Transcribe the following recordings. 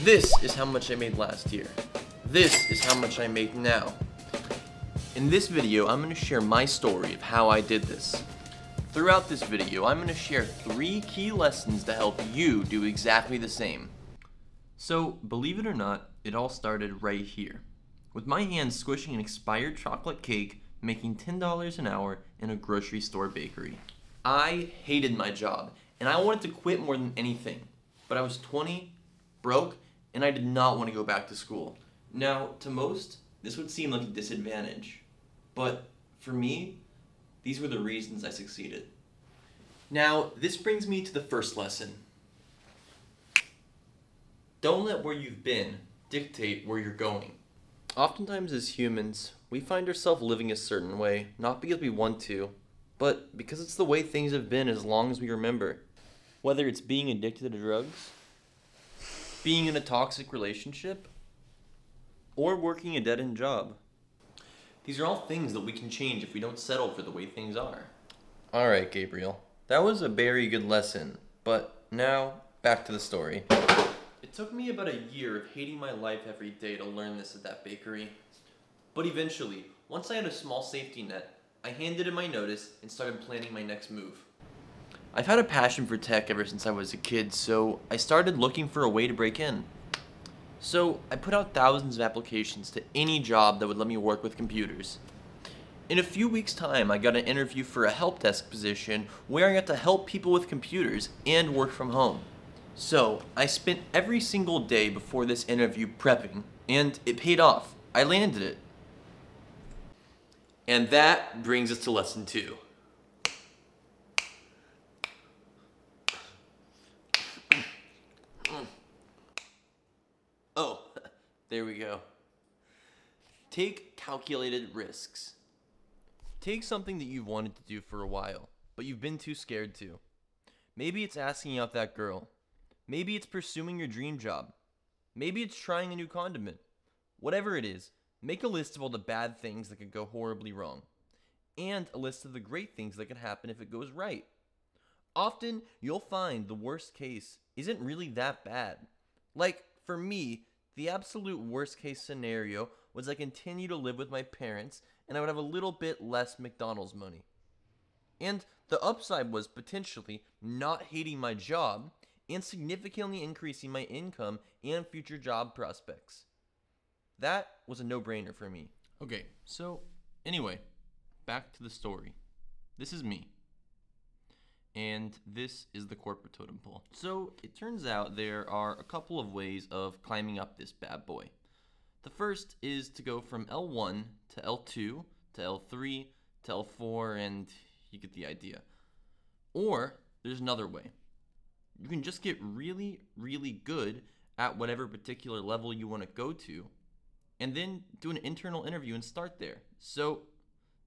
This is how much I made last year. This is how much I make now. In this video, I'm going to share my story of how I did this. Throughout this video, I'm going to share 3 key lessons to help you do exactly the same. So, believe it or not, it all started right here, with my hands squishing an expired chocolate cake, making $10 an hour in a grocery store bakery. I hated my job, and I wanted to quit more than anything, but I was 20, broke, and I did not want to go back to school. Now, to most, this would seem like a disadvantage, but for me, these were the reasons I succeeded. Now, this brings me to the first lesson. Don't let where you've been dictate where you're going. Oftentimes as humans, we find ourselves living a certain way, not because we want to, but because it's the way things have been as long as we remember. Whether it's being addicted to drugs, being in a toxic relationship, or working a dead-end job. These are all things that we can change if we don't settle for the way things are. Alright, Gabriel. That was a very good lesson, but now, back to the story. It took me about a year of hating my life every day to learn this at that bakery. But eventually, once I had a small safety net, I handed in my notice and started planning my next move. I've had a passion for tech ever since I was a kid, so I started looking for a way to break in. So I put out thousands of applications to any job that would let me work with computers. In a few weeks' time, I got an interview for a help desk position where I got to help people with computers and work from home. So I spent every single day before this interview prepping, and it paid off. I landed it. And that brings us to lesson 2. Oh, there we go. Take calculated risks. Take something that you've wanted to do for a while, but you've been too scared to. Maybe it's asking out that girl. Maybe it's pursuing your dream job. Maybe it's trying a new condiment. Whatever it is, make a list of all the bad things that could go horribly wrong, and a list of the great things that can happen if it goes right. Often, you'll find the worst case isn't really that bad. Like, for me, the absolute worst case scenario was I continue to live with my parents and I would have a little bit less McDonald's money. And the upside was potentially not hating my job and significantly increasing my income and future job prospects. That was a no-brainer for me. Okay, so anyway, back to the story. This is me. And this is the corporate totem pole. So it turns out there are a couple of ways of climbing up this bad boy. The first is to go from L1 to L2 to L3 to L4, and you get the idea. Or there's another way. You can just get really, really good at whatever particular level you want to go to, and then do an internal interview and start there. So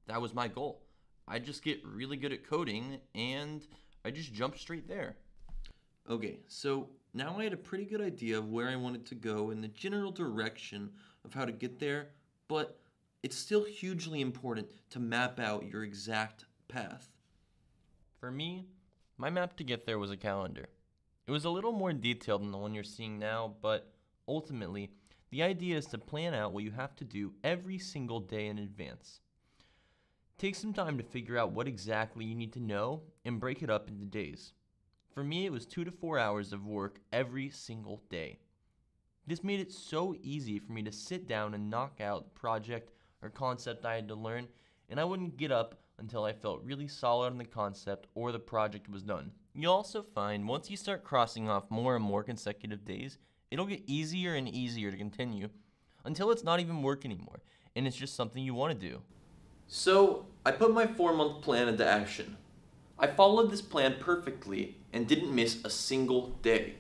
that was my goal. I just get really good at coding, and I just jumped straight there. Okay, so now I had a pretty good idea of where I wanted to go and the general direction of how to get there, but it's still hugely important to map out your exact path. For me, my map to get there was a calendar. It was a little more detailed than the one you're seeing now, but ultimately, the idea is to plan out what you have to do every single day in advance. Take some time to figure out what exactly you need to know and break it up into days. For me, it was 2 to 4 hours of work every single day. This made it so easy for me to sit down and knock out the project or concept I had to learn, and I wouldn't get up until I felt really solid on the concept or the project was done. You'll also find once you start crossing off more and more consecutive days, it'll get easier and easier to continue until it's not even work anymore, and it's just something you want to do. So, I put my 4-month plan into action. I followed this plan perfectly and didn't miss a single day.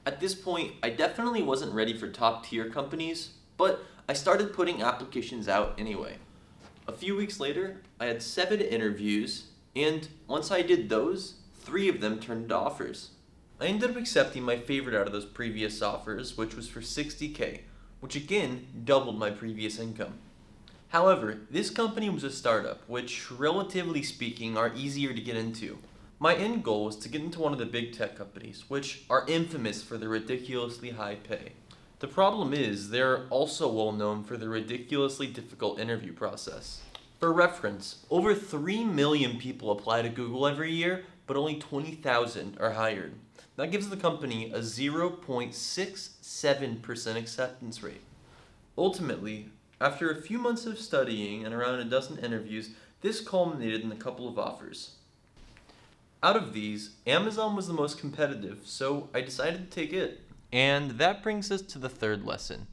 At this point, I definitely wasn't ready for top-tier companies, but I started putting applications out anyway. A few weeks later, I had 7 interviews, and once I did those, 3 of them turned into offers. I ended up accepting my favorite out of those previous offers, which was for $60K, which again doubled my previous income. However, this company was a startup, which, relatively speaking, are easier to get into. My end goal was to get into one of the big tech companies, which are infamous for their ridiculously high pay. The problem is, they're also well known for their ridiculously difficult interview process. For reference, over 3 million people apply to Google every year, but only 20,000 are hired. That gives the company a 0.67% acceptance rate. Ultimately, after a few months of studying and around a dozen interviews, this culminated in a couple of offers. Out of these, Amazon was the most competitive, so I decided to take it. And that brings us to the third lesson.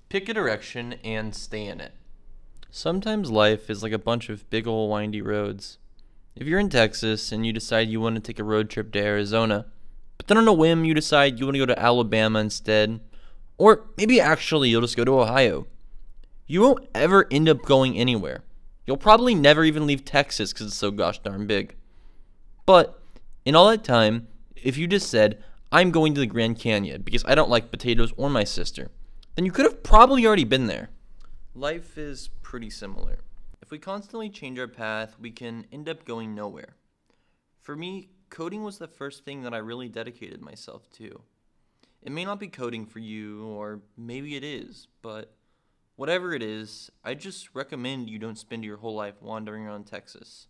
Pick a direction and stay in it. Sometimes life is like a bunch of big ol' windy roads. If you're in Texas and you decide you want to take a road trip to Arizona, but then on a whim you decide you want to go to Alabama instead, or maybe actually you'll just go to Ohio, you won't ever end up going anywhere. You'll probably never even leave Texas because it's so gosh darn big. But in all that time, if you just said, I'm going to the Grand Canyon because I don't like potatoes or my sister, then you could have probably already been there. Life is pretty similar. If we constantly change our path, we can end up going nowhere. For me, coding was the first thing that I really dedicated myself to. It may not be coding for you, or maybe it is, but whatever it is, I just recommend you don't spend your whole life wandering around Texas.